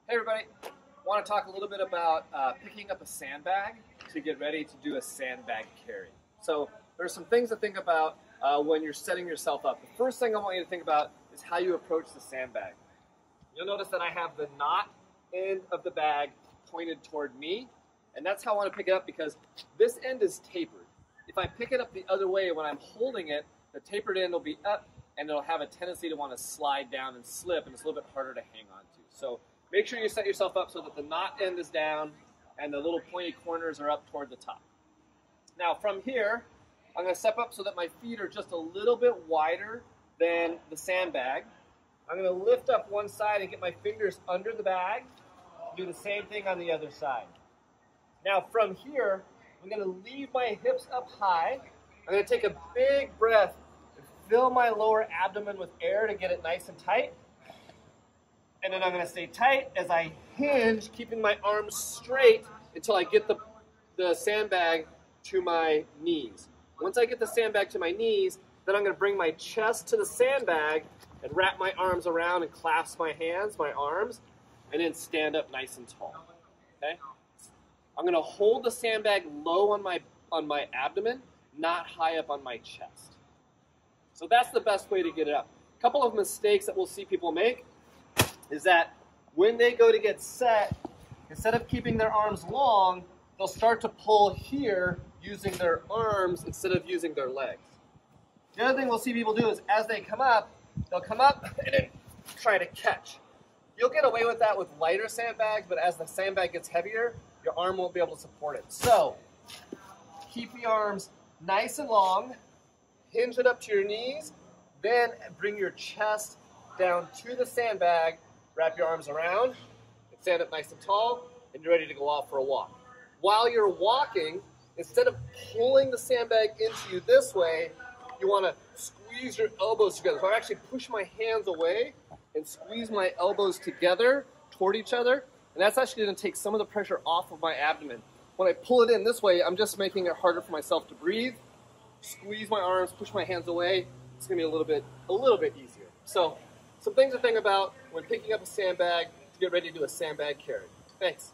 Hey everybody, I want to talk a little bit about picking up a sandbag to get ready to do a sandbag carry. So there's some things to think about when you're setting yourself up. The first thing I want you to think about is how you approach the sandbag. You'll notice that I have the knot end of the bag pointed toward me, and that's how I want to pick it up because this end is tapered. If I pick it up the other way when I'm holding it, the tapered end will be up and it'll have a tendency to want to slide down and slip, and it's a little bit harder to hang on to. So make sure you set yourself up so that the knot end is down and the little pointy corners are up toward the top. Now from here, I'm going to step up so that my feet are just a little bit wider than the sandbag. I'm going to lift up one side and get my fingers under the bag. Do the same thing on the other side. Now from here, I'm going to leave my hips up high. I'm going to take a big breath and fill my lower abdomen with air to get it nice and tight. And then I'm going to stay tight as I hinge, keeping my arms straight until I get the sandbag to my knees. Once I get the sandbag to my knees, then I'm going to bring my chest to the sandbag and wrap my arms around and clasp my hands, my arms, and then stand up nice and tall. Okay? I'm going to hold the sandbag low on my abdomen, not high up on my chest. So that's the best way to get it up. A couple of mistakes that we'll see people make is that when they go to get set, instead of keeping their arms long, they'll start to pull here using their arms instead of using their legs. The other thing we'll see people do is as they come up, they'll come up and then try to catch. You'll get away with that with lighter sandbags, but as the sandbag gets heavier, your arm won't be able to support it. So keep the arms nice and long, hinge it up to your knees, then bring your chest down to the sandbag, wrap your arms around, and stand up nice and tall, and you're ready to go off for a walk. While you're walking, instead of pulling the sandbag into you this way, you want to squeeze your elbows together. So I actually push my hands away and squeeze my elbows together toward each other, and that's actually going to take some of the pressure off of my abdomen. When I pull it in this way, I'm just making it harder for myself to breathe. Squeeze my arms, push my hands away. It's going to be a little bit easier. So some things to think about when picking up a sandbag to get ready to do a sandbag carry. Thanks.